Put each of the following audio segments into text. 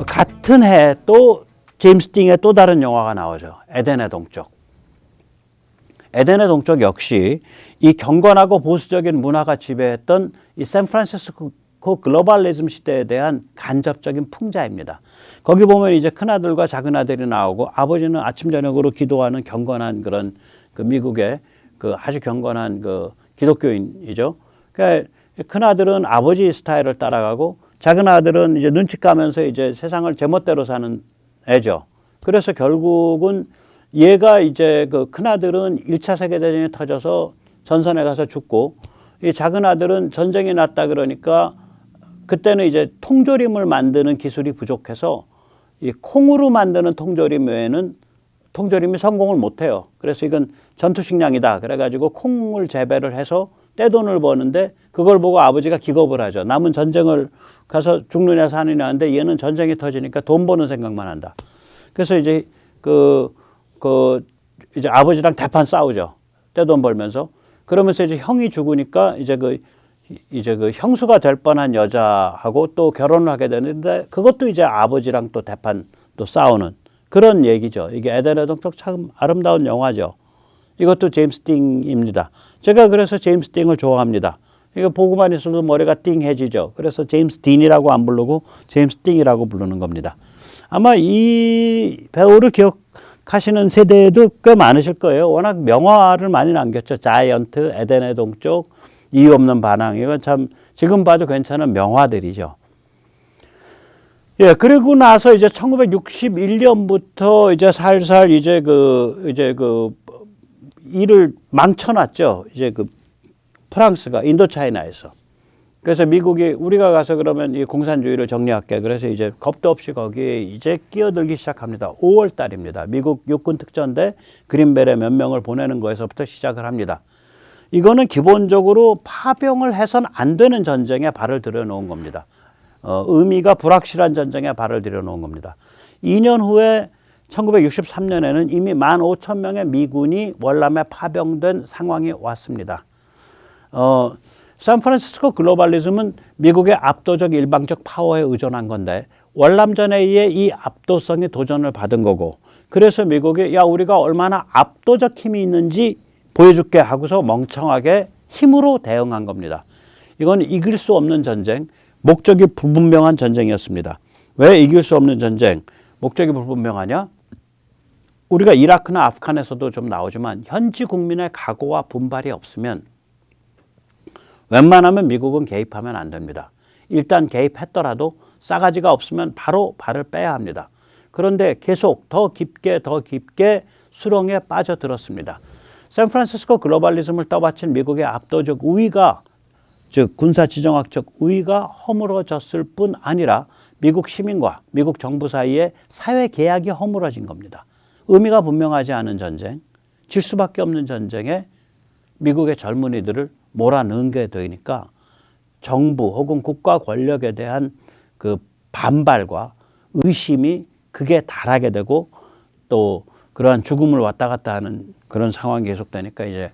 같은 해 또 제임스 띵의 또 다른 영화가 나오죠. 에덴의 동쪽. 에덴의 동쪽 역시 이 경건하고 보수적인 문화가 지배했던 이 샌프란시스코 글로벌리즘 시대에 대한 간접적인 풍자입니다. 거기 보면 이제 큰아들과 작은아들이 나오고 아버지는 아침 저녁으로 기도하는 경건한 그런 그 미국의 그 아주 경건한 그 기독교인이죠. 그러니까 큰아들은 아버지 스타일을 따라가고 작은아들은 이제 눈치 까면서 이제 세상을 제멋대로 사는 애죠. 그래서 결국은 얘가 이제 그 큰아들은 1차 세계대전이 터져서 전선에 가서 죽고 이 작은아들은 전쟁이 났다 그러니까 그때는 이제 통조림을 만드는 기술이 부족해서 이 콩으로 만드는 통조림 외에는 통조림이 성공을 못해요. 그래서 이건 전투식량이다. 그래가지고 콩을 재배를 해서 떼돈을 버는데 그걸 보고 아버지가 기겁을 하죠. 남은 전쟁을 가서 죽느냐 사느냐 하는데 얘는 전쟁이 터지니까 돈 버는 생각만 한다. 그래서 이제 이제 아버지랑 대판 싸우죠. 떼돈 벌면서. 그러면서 이제 형이 죽으니까 이제 그 형수가 될 뻔한 여자하고 또 결혼을 하게 되는데 그것도 이제 아버지랑 또 대판 또 싸우는 그런 얘기죠. 이게 에덴의 동쪽 참 아름다운 영화죠. 이것도 제임스 띵입니다. 제가 그래서 제임스 띵을 좋아합니다. 이거 보고만 있어도 머리가 띵해지죠. 그래서 제임스 딘이라고 안 부르고 제임스 띵이라고 부르는 겁니다. 아마 이 배우를 기억하시는 세대도 꽤 많으실 거예요. 워낙 명화를 많이 남겼죠. 자이언트, 에덴의 동쪽, 이유 없는 반항. 이건 참 지금 봐도 괜찮은 명화들이죠. 예, 그리고 나서 이제 1961년부터 이제 살살 이제 일을 망쳐놨죠. 이제 그 프랑스가 인도차이나에서. 그래서 미국이 우리가 가서 그러면 이 공산주의를 정리할게. 그래서 이제 겁도 없이 거기에 이제 끼어들기 시작합니다. 5월 달입니다. 미국 육군 특전대 그린벨에 몇 명을 보내는 거에서부터 시작을 합니다. 이거는 기본적으로 파병을 해선 안 되는 전쟁에 발을 들여놓은 겁니다. 의미가 불확실한 전쟁에 발을 들여놓은 겁니다. 2년 후에 1963년에는 이미 15,000명의 미군이 월남에 파병된 상황이 왔습니다. 샌프란시스코 글로벌리즘은 미국의 압도적 일방적 파워에 의존한 건데 월남전에 의해 이 압도성이 도전을 받은 거고 그래서 미국이 야 우리가 얼마나 압도적 힘이 있는지 보여줄게 하고서 멍청하게 힘으로 대응한 겁니다. 이건 이길 수 없는 전쟁, 목적이 불분명한 전쟁이었습니다. 왜 이길 수 없는 전쟁, 목적이 불분명하냐? 우리가 이라크나 아프간에서도 좀 나오지만 현지 국민의 각오와 분발이 없으면 웬만하면 미국은 개입하면 안 됩니다. 일단 개입했더라도 싸가지가 없으면 바로 발을 빼야 합니다. 그런데 계속 더 깊게 수렁에 빠져들었습니다. 샌프란시스코 글로벌리즘을 떠받친 미국의 압도적 우위가 즉 군사지정학적 우위가 허물어졌을 뿐 아니라 미국 시민과 미국 정부 사이에 사회 계약이 허물어진 겁니다. 의미가 분명하지 않은 전쟁, 질 수밖에 없는 전쟁에 미국의 젊은이들을 몰아넣은 게 되니까 정부 혹은 국가 권력에 대한 그 반발과 의심이 극에 달하게 되고 또 그러한 죽음을 왔다 갔다 하는 그런 상황이 계속되니까 이제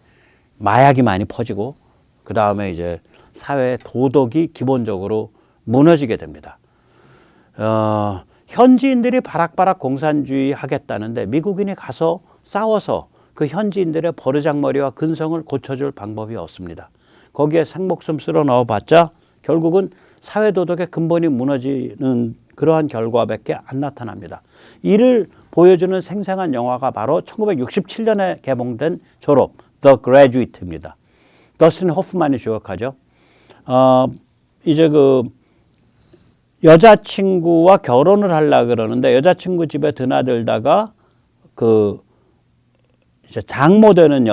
마약이 많이 퍼지고 그 다음에 이제 사회의 도덕이 기본적으로 무너지게 됩니다. 현지인들이 바락바락 공산주의 하겠다는데 미국인이 가서 싸워서 그 현지인들의 버르장머리와 근성을 고쳐줄 방법이 없습니다. 거기에 생목숨 쓸어 넣어봤자 결국은 사회도덕의 근본이 무너지는 그러한 결과밖에 안 나타납니다. 이를 보여주는 생생한 영화가 바로 1967년에 개봉된 졸업, The Graduate입니다. 더스틴 호프만이 주역하죠. 이제 그 여자친구와 결혼을 하려고 그러는데 여자친구 집에 드나들다가 그 이제 장모되는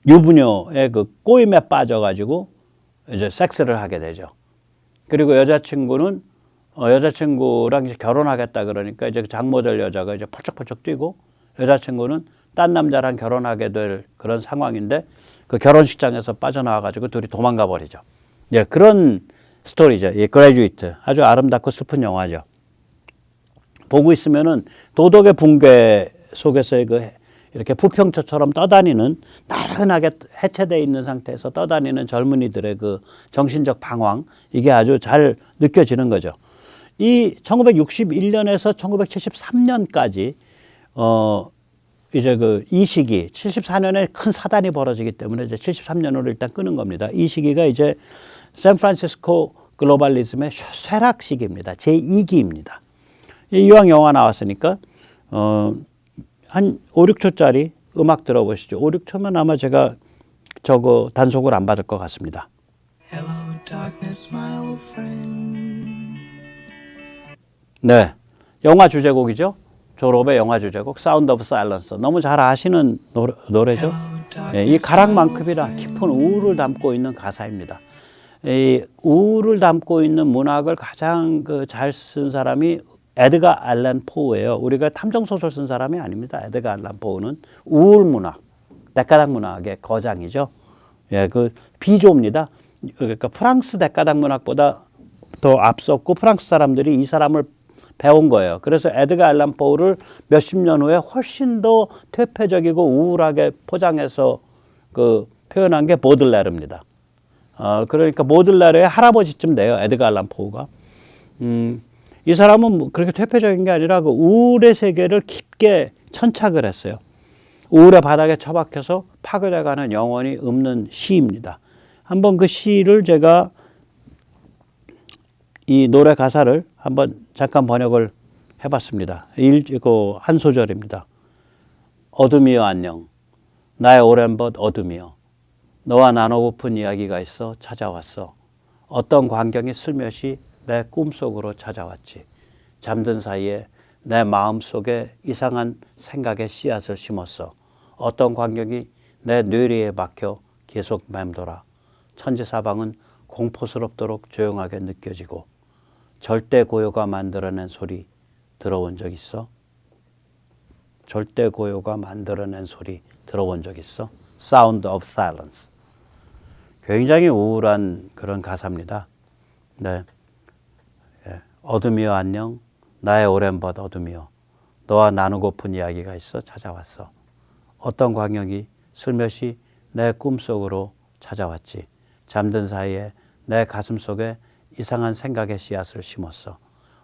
유부녀의 그 꼬임에 빠져가지고 이제 섹스를 하게 되죠. 그리고 여자친구랑 이제 결혼하겠다 그러니까 이제 장모될 여자가 이제 펄쩍펄쩍 뛰고 여자친구는 딴 남자랑 결혼하게 될 그런 상황인데 그 결혼식장에서 빠져나와가지고 둘이 도망가 버리죠. 예, 그런 스토리죠. 이 그레듀에이트. 아주 아름답고 슬픈 영화죠. 보고 있으면은 도덕의 붕괴 속에서의 그 이렇게 부평초처럼 떠다니는 나른하게 해체되어 있는 상태에서 떠다니는 젊은이들의 그 정신적 방황 이게 아주 잘 느껴지는 거죠. 이 1961년에서 1973년까지 이제 그 이 시기 74년에 큰 사단이 벌어지기 때문에 이제 73년으로 일단 끄는 겁니다. 이 시기가 이제 샌프란시스코 글로벌리즘의 쇠락 시기입니다. 제2기입니다. 이왕 영화 나왔으니까 한 5, 6초짜리 음악 들어보시죠. 5, 6초면 아마 제가 저거 단속을 안 받을 것 같습니다. Hello, darkness, my old friend. 네, 영화 주제곡이죠. 졸업의 영화 주제곡 사운드 오브 사일런스. 너무 잘 아시는 노래죠. 네, 이 가락만큼이나 깊은 우울을 담고 있는 가사입니다. 이 우울을 담고 있는 문학을 가장 잘 쓴 사람이 에드가 알란 포우예요. 우리가 탐정 소설 쓴 사람이 아닙니다. 에드가 알란 포우는 우울 문학, 대가당 문학의 거장이죠. 예, 그 비조입니다. 그러니까 프랑스 대가당 문학보다 더 앞섰고 프랑스 사람들이 이 사람을 배운 거예요. 그래서 에드가 알란 포우를 몇십 년 후에 훨씬 더 퇴폐적이고 우울하게 포장해서 그 표현한 게 보들레르입니다. 그러니까 보들레르의 할아버지쯤 돼요. 에드가 알란 포우가. 이 사람은 뭐 그렇게 퇴폐적인 게 아니라 그 우울의 세계를 깊게 천착을 했어요. 우울의 바닥에 처박혀서 파괴돼가는 영혼이 없는 시입니다. 한번 그 시를 제가 이 노래 가사를 한번 잠깐 번역을 해봤습니다. 한 소절입니다. 어둠이여 안녕. 나의 오랜 벗 어둠이여. 너와 나누고픈 이야기가 있어 찾아왔어. 어떤 광경이 슬며시 내 꿈속으로 찾아왔지. 잠든 사이에 내 마음속에 이상한 생각의 씨앗을 심었어. 어떤 광경이 내 뇌리에 박혀 계속 맴돌아. 천지사방은 공포스럽도록 조용하게 느껴지고 절대 고요가 만들어낸 소리 들어본 적 있어? 절대 고요가 만들어낸 소리 들어본 적 있어? Sound of Silence. 굉장히 우울한 그런 가사입니다. 네. 어둠이여 안녕. 나의 오랜 벗 어둠이여. 너와 나누고픈 이야기가 있어 찾아왔어. 어떤 광경이 슬며시 내 꿈속으로 찾아왔지. 잠든 사이에 내 가슴 속에 이상한 생각의 씨앗을 심었어.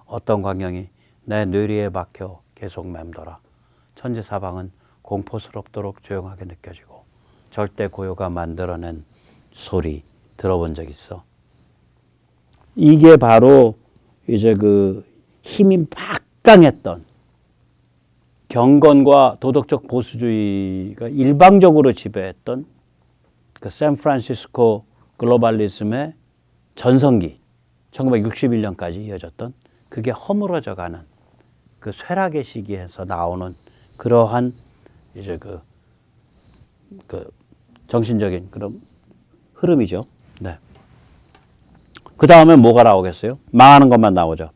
어떤 광경이 내 뇌리에 박혀 계속 맴돌아. 천지사방은 공포스럽도록 조용하게 느껴지고 절대 고요가 만들어낸 소리 들어본 적 있어? 이게 바로 이제 그 힘이 막강했던 경건과 도덕적 보수주의가 일방적으로 지배했던 그 샌프란시스코 글로벌리즘의 전성기 1961년까지 이어졌던 그게 허물어져가는 그 쇠락의 시기에서 나오는 그러한 이제 그 정신적인 그런 흐름이죠. 네. 그 다음에 뭐가 나오겠어요? 망하는 것만 나오죠.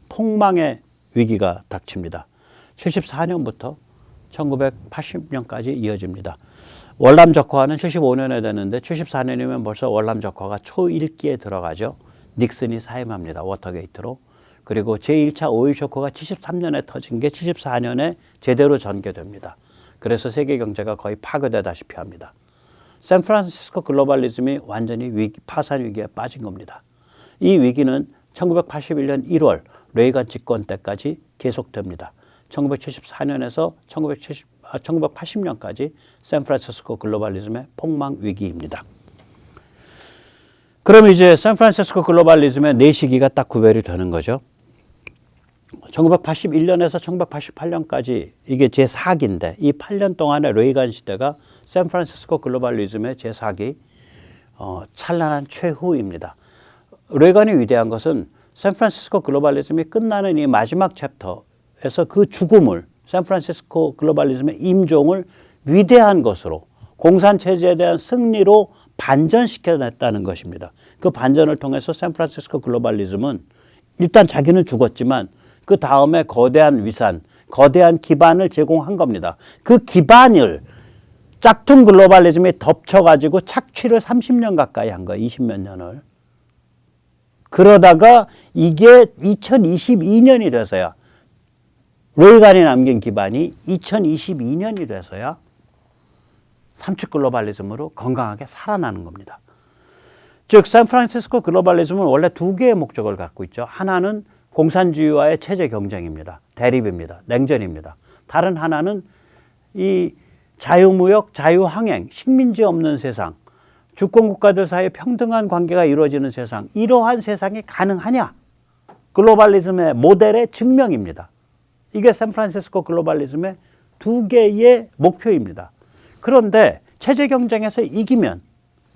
폭망의 위기가 닥칩니다. 74년부터 1980년까지 이어집니다. 월남적화는 75년에 되는데 74년이면 벌써 월남적화가 초1기에 들어가죠. 닉슨이 사임합니다. 워터게이트로. 그리고 제1차 오일 쇼크가 73년에 터진 게 74년에 제대로 전개됩니다. 그래서 세계 경제가 거의 파괴되다시피 합니다. 샌프란시스코 글로벌리즘이 완전히 파산 위기에 빠진 겁니다. 이 위기는 1981년 1월 레이건 집권 때까지 계속됩니다. 1974년에서 1980년까지 샌프란시스코 글로벌리즘의 폭망 위기입니다. 그럼 이제 샌프란시스코 글로벌리즘의 네 시기가 딱 구별이 되는 거죠. 1981년에서 1988년까지 이게 제4기인데 이 8년 동안의 레이건 시대가 샌프란시스코 글로벌리즘의 제4기 찬란한 최후입니다. 레이건이 위대한 것은 샌프란시스코 글로벌리즘이 끝나는 이 마지막 챕터에서 그 죽음을 샌프란시스코 글로벌리즘의 임종을 위대한 것으로 공산체제에 대한 승리로 반전시켜냈다는 것입니다. 그 반전을 통해서 샌프란시스코 글로벌리즘은 일단 자기는 죽었지만 그 다음에 거대한 위산, 거대한 기반을 제공한 겁니다. 그 기반을 짝퉁 글로벌리즘이 덮쳐가지고 착취를 30년 가까이 한 거예요. 20몇 년을. 그러다가 이게 2022년이 돼서야 레이건이 남긴 기반이 2022년이 돼서야 삼축 글로벌리즘으로 건강하게 살아나는 겁니다. 즉 샌프란시스코 글로벌리즘은 원래 두 개의 목적을 갖고 있죠. 하나는 공산주의와의 체제 경쟁입니다. 대립입니다. 냉전입니다. 다른 하나는 이 자유무역, 자유항행, 식민지 없는 세상, 주권 국가들 사이에 평등한 관계가 이루어지는 세상, 이러한 세상이 가능하냐? 글로벌리즘의 모델의 증명입니다. 이게 샌프란시스코 글로벌리즘의 두 개의 목표입니다. 그런데 체제 경쟁에서 이기면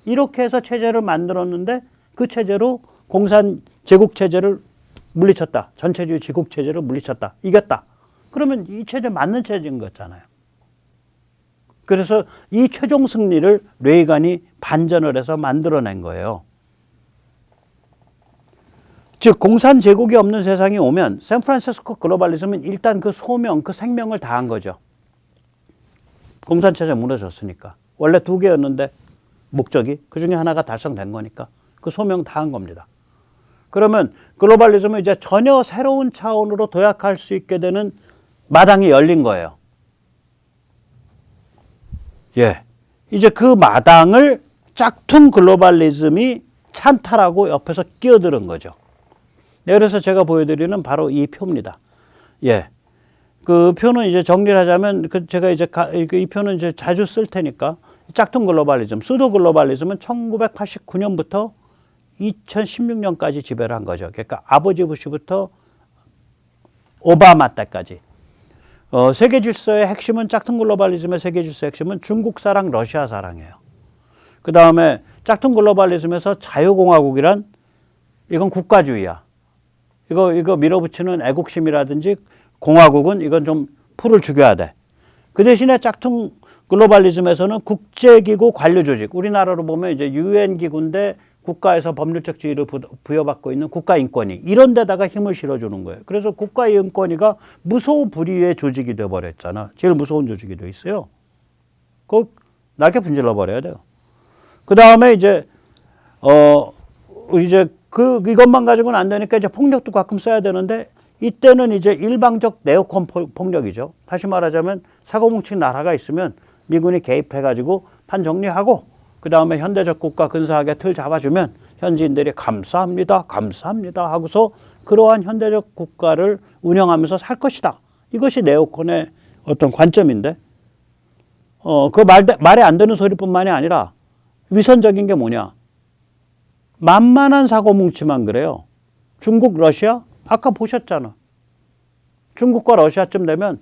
이렇게 해서 체제를 만들었는데 그 체제로 공산 제국 체제를 물리쳤다. 전체주의 제국 체제를 물리쳤다. 이겼다. 그러면 이 체제 맞는 체제인 거잖아요. 그래서 이 최종 승리를 레이간이 반전을 해서 만들어낸 거예요. 즉 공산 제국이 없는 세상이 오면 샌프란시스코 글로벌리즘은 일단 그 소명, 그 생명을 다한 거죠. 공산 체제 무너졌으니까. 원래 두 개였는데 목적이 그 중에 하나가 달성된 거니까 그 소명 다한 겁니다. 그러면 글로벌리즘은 이제 전혀 새로운 차원으로 도약할 수 있게 되는 마당이 열린 거예요. 예. 이제 그 마당을 짝퉁 글로벌리즘이 찬탈하고 옆에서 끼어드는 거죠. 네, 그래서 제가 보여드리는 바로 이 표입니다. 예. 그 표는 이제 정리를 하자면 제가 이제 이 표는 이제 자주 쓸 테니까 짝퉁 글로벌리즘, 수도 글로벌리즘은 1989년부터 2016년까지 지배를 한 거죠. 그러니까 아버지 부시부터 오바마 때까지. 세계 질서의 핵심은 짝퉁 글로벌리즘의 세계 질서의 핵심은 중국 사랑, 러시아 사랑이에요. 그 다음에 짝퉁 글로벌리즘에서 자유공화국이란 이건 국가주의야. 이거 밀어붙이는 애국심이라든지 공화국은 이건 좀 풀을 죽여야 돼. 그 대신에 짝퉁 글로벌리즘에서는 국제기구 관료조직, 우리나라로 보면 이제 UN 기구인데 국가에서 법률적 지위를 부여받고 있는 국가인권위 이런 데다가 힘을 실어주는 거예요. 그래서 국가인권위가 무소불위의 조직이 돼버렸잖아. 제일 무서운 조직이 돼 있어요. 그거 날개 분질러 버려야 돼요. 그 다음에 이제 이것만 가지고는 안 되니까 이제 폭력도 가끔 써야 되는데 이때는 이제 일방적 네오콘 폭력이죠. 다시 말하자면 사고 뭉친 나라가 있으면 미군이 개입해가지고 판 정리하고 그 다음에 현대적 국가 근사하게 틀 잡아주면 현지인들이 감사합니다, 감사합니다 하고서 그러한 현대적 국가를 운영하면서 살 것이다. 이것이 네오콘의 어떤 관점인데, 그 말에 안 되는 소리뿐만이 아니라 위선적인 게 뭐냐? 만만한 사고 뭉치만 그래요. 중국, 러시아 아까 보셨잖아. 중국과 러시아쯤 되면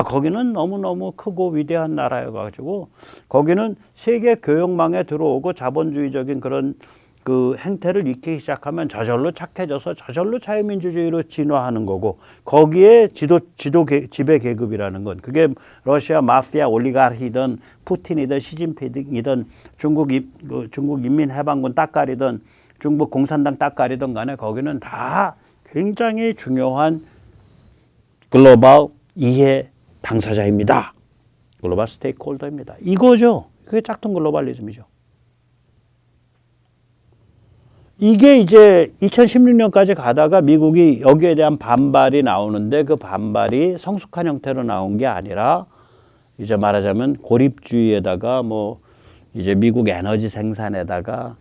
거기는 너무너무 크고 위대한 나라여가지고 거기는 세계 교역망에 들어오고 자본주의적인 그런 그 행태를 익히기 시작하면 저절로 착해져서 저절로 자유민주주의로 진화하는 거고 거기에 지배 계급이라는 건 그게 러시아 마피아 올리가르히든 푸틴이든 시진핑이든 중국 인민해방군 따까리든 중국 공산당 따까리든 간에 거기는 다 굉장히 중요한 글로벌 이해 당사자입니다. 글로벌 스테이크홀더입니다. 이거죠. 그게 짝퉁 글로벌리즘이죠. 이게 이제 2016년까지 가다가 미국이 여기에 대한 반발이 나오는데 그 반발이 성숙한 형태로 나온 게 아니라 이제 말하자면 고립주의에다가 뭐 이제 미국 에너지 생산에다가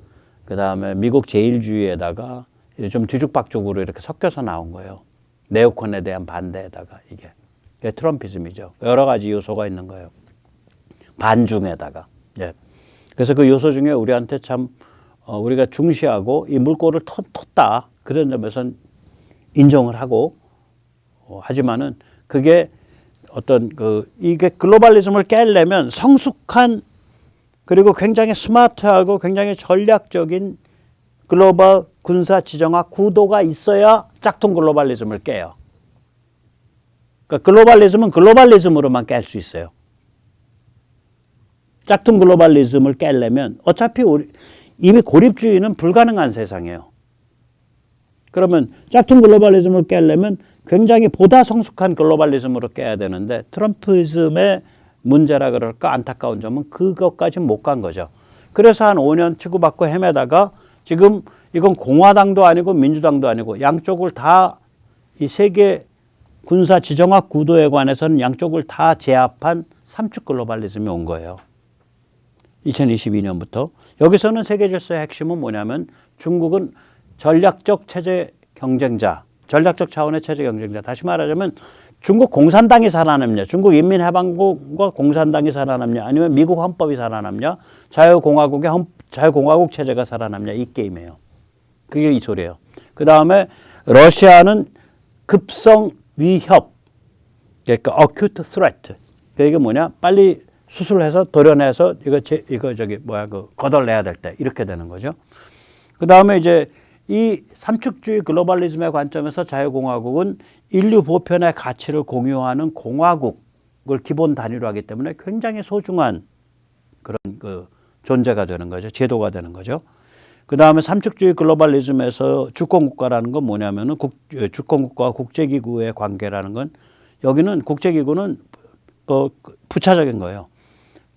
그 다음에 미국 제일주의에다가 좀 뒤죽박죽으로 이렇게 섞여서 나온 거예요. 네오콘에 대한 반대에다가 이게 트럼피즘이죠. 여러 가지 요소가 있는 거예요. 반중에다가. 예. 그래서 그 요소 중에 우리한테 참 우리가 중시하고 이 물꼬를 텄다. 그런 점에서는 인정을 하고 하지만은 그게 어떤 이게 글로벌리즘을 깨려면 성숙한 그리고 굉장히 스마트하고 굉장히 전략적인 글로벌 군사 지정학 구도가 있어야 짝퉁 글로벌리즘을 깨요. 그러니까 글로벌리즘은 글로벌리즘으로만 깰 수 있어요. 짝퉁 글로벌리즘을 깨려면 어차피 이미 고립주의는 불가능한 세상이에요. 그러면 짝퉁 글로벌리즘을 깨려면 굉장히 보다 성숙한 글로벌리즘으로 깨야 되는데 트럼피즘의 문제라 그럴까 안타까운 점은 그것까지는 못 간 거죠. 그래서 한 5년 치고받고 헤매다가 지금 이건 공화당도 아니고 민주당도 아니고 양쪽을 다 이 세계 군사 지정학 구도에 관해서는 양쪽을 다 제압한 삼축 글로벌리즘이 온 거예요. 2022년부터. 여기서는 세계 질서의 핵심은 뭐냐면 중국은 전략적 체제 경쟁자, 전략적 차원의 체제 경쟁자. 다시 말하자면 중국 공산당이 살아남냐, 중국 인민해방국과 공산당이 살아남냐, 아니면 미국 헌법이 살아남냐, 자유공화국 체제가 살아남냐, 이 게임이에요. 그게 이 소리예요. 그 다음에 러시아는 급성 위협, 그러니까 acute threat. 이게 뭐냐? 빨리 수술해서 도려내서 거덜내야 될 때 이렇게 되는 거죠. 그 다음에 이제 이 삼축주의 글로벌리즘의 관점에서 자유공화국은 인류 보편의 가치를 공유하는 공화국을 기본 단위로 하기 때문에 굉장히 소중한 그런 그 존재가 되는 거죠. 제도가 되는 거죠. 그 다음에 삼축주의 글로벌리즘에서 주권국가라는 건 뭐냐면은 주권국가와 국제기구의 관계라는 건 여기는 국제기구는 부차적인 거예요.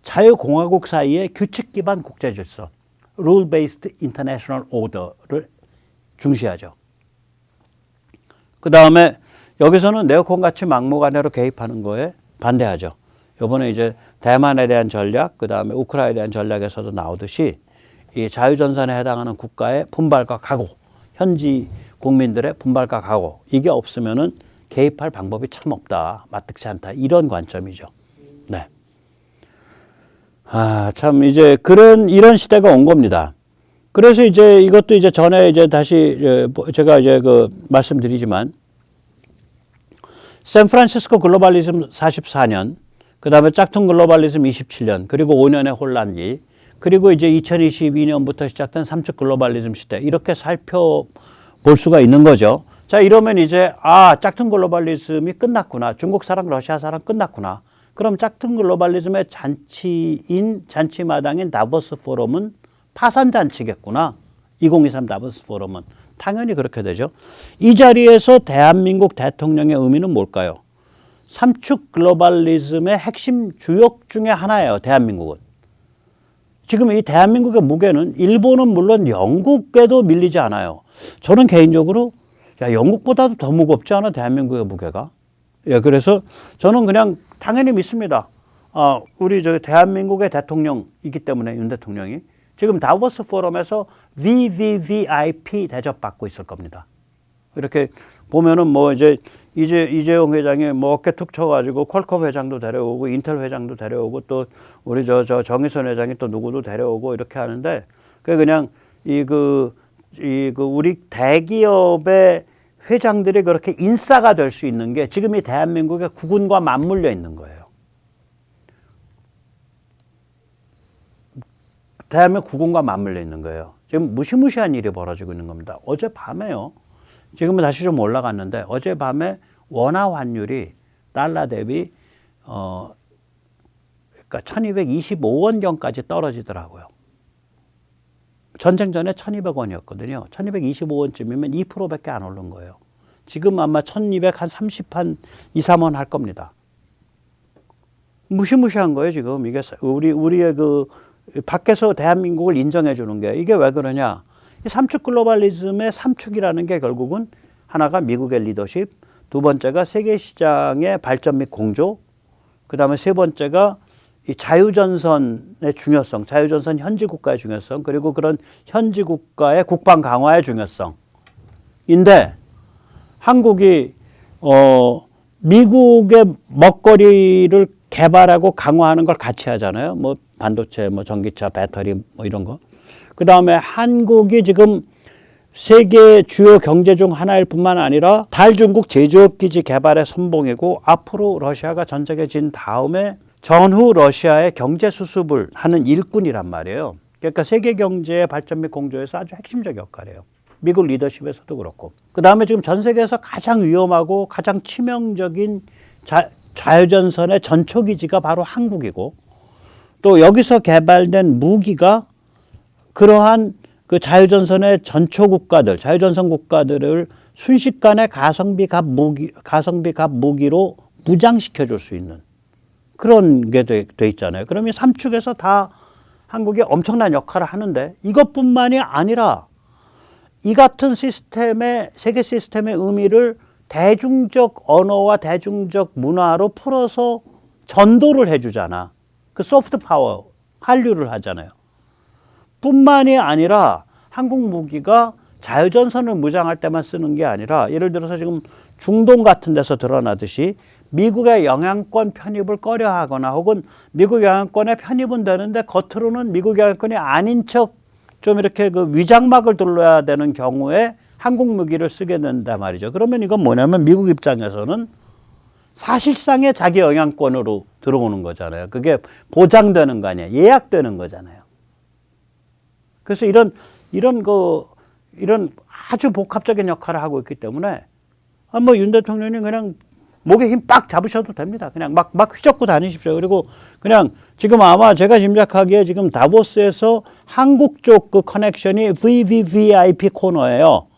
자유공화국 사이의 규칙 기반 국제질서, rule-based international order를 중시하죠. 그 다음에 여기서는 네오콘 같이 막무가내로 개입하는 거에 반대하죠. 이번에 이제 대만에 대한 전략, 그 다음에 우크라이나에 대한 전략에서도 나오듯이 이 자유전선에 해당하는 국가의 분발과 각오, 현지 국민들의 분발과 각오, 이게 없으면은 개입할 방법이 참 없다, 마뜩치 않다, 이런 관점이죠. 네. 참 이제 이런 시대가 온 겁니다. 그래서 이제 이것도 이제 전에 이제 다시 제가 이제 말씀드리지만 샌프란시스코 글로벌리즘 44년, 그 다음에 짝퉁 글로벌리즘 27년, 그리고 5년의 혼란기, 그리고 이제 2022년부터 시작된 삼축 글로벌리즘 시대, 이렇게 살펴볼 수가 있는 거죠. 자, 이러면 이제 짝퉁 글로벌리즘이 끝났구나. 중국 사랑, 러시아 사랑 끝났구나. 그럼 짝퉁 글로벌리즘의 잔치마당인 다보스 포럼은 파산잔치겠구나. 2023 다보스 포럼은. 당연히 그렇게 되죠. 이 자리에서 대한민국 대통령의 의미는 뭘까요? 삼축 글로벌리즘의 핵심 주역 중에 하나예요. 대한민국은. 지금 이 대한민국의 무게는 일본은 물론 영국에도 밀리지 않아요. 저는 개인적으로 영국보다도 더 무겁지 않아, 대한민국의 무게가? 예, 그래서 저는 그냥 당연히 믿습니다. 우리 대한민국의 대통령이기 때문에 윤 대통령이 지금 다보스 포럼에서 VVVIP 대접받고 있을 겁니다. 이렇게 보면은 뭐 이재용 회장이 뭐 어깨 툭 쳐가지고 퀄컴 회장도 데려오고 인텔 회장도 데려오고 또 우리 정의선 회장이 또 누구도 데려오고 이렇게 하는데 그게 그냥 우리 대기업의 회장들이 그렇게 인싸가 될 수 있는 게 지금 이 대한민국의 국운과 맞물려 있는 거예요. 대한민국 국운과 맞물려 있는 거예요. 지금 무시무시한 일이 벌어지고 있는 겁니다. 어젯밤에요. 지금은 다시 좀 올라갔는데 어젯밤에 원화 환율이 달러 대비 그러니까 1225원경까지 떨어지더라고요. 전쟁 전에 1200원이었거든요. 1225원쯤이면 2%밖에 안 오른 거예요. 지금 아마 1230, 2, 3원 할 겁니다. 무시무시한 거예요, 지금. 이게 우리의 밖에서 대한민국을 인정해 주는 게 이게 왜 그러냐. 이 삼축 글로벌리즘의 삼축이라는 게 결국은 하나가 미국의 리더십, 두 번째가 세계 시장의 발전 및 공조, 그 다음에 세 번째가 이 자유전선의 중요성, 자유전선 현지 국가의 중요성, 그리고 그런 현지 국가의 국방 강화의 중요성인데 한국이 미국의 먹거리를 개발하고 강화하는 걸 같이 하잖아요. 뭐 반도체, 뭐 전기차, 배터리 뭐 이런 거. 그 다음에 한국이 지금 세계 주요 경제 중 하나일 뿐만 아니라 탈중국 제조업 기지 개발의 선봉이고 앞으로 러시아가 전쟁에 진 다음에 전후 러시아의 경제 수습을 하는 일꾼이란 말이에요. 그러니까 세계 경제의 발전 및 공조에서 아주 핵심적 역할이에요. 미국 리더십에서도 그렇고. 그 다음에 지금 전 세계에서 가장 위험하고 가장 치명적인 자유전선의 전초기지가 바로 한국이고 또 여기서 개발된 무기가 그러한 그 자유전선의 전초 국가들, 자유전선 국가들을 순식간에 가성비 갑 무기로 무장시켜 줄 수 있는 그런 게 돼 있잖아요. 그러면 삼축에서 다 한국이 엄청난 역할을 하는데 이것뿐만이 아니라 이 같은 시스템의 세계 시스템의 의미를 대중적 언어와 대중적 문화로 풀어서 전도를 해주잖아. 그 소프트 파워 한류를 하잖아요. 뿐만이 아니라 한국 무기가 자유전선을 무장할 때만 쓰는 게 아니라 예를 들어서 지금 중동 같은 데서 드러나듯이 미국의 영향권 편입을 꺼려하거나 혹은 미국 영향권에 편입은 되는데 겉으로는 미국 영향권이 아닌 척 좀 이렇게 그 위장막을 둘러야 되는 경우에 한국 무기를 쓰게 된단 말이죠. 그러면 이건 뭐냐면 미국 입장에서는 사실상의 자기 영향권으로 들어오는 거잖아요. 그게 보장되는 거 아니에요. 예약되는 거잖아요. 그래서 이런 아주 복합적인 역할을 하고 있기 때문에 뭐 윤 대통령이 그냥 목에 힘 빡 잡으셔도 됩니다. 그냥 막 휘젓고 다니십시오. 그리고 그냥 지금 아마 제가 짐작하기에 지금 다보스에서 한국 쪽 그 커넥션이 VVVIP 코너예요.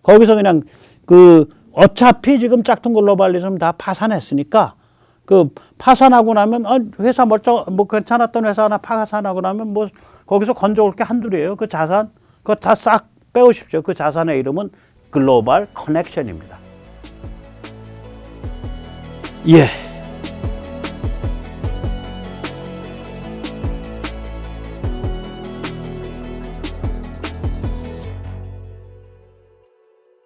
거기서 그냥 그 어차피 지금 짝퉁 글로벌리즘 다 파산했으니까 그 파산하고 나면 회사 뭐 괜찮았던 회사 하나 파산하고 나면 뭐 거기서 건져올 게 한둘이에요. 그 자산 그거 다 싹 빼오십시오. 그 자산의 이름은 글로벌 커넥션입니다. 예.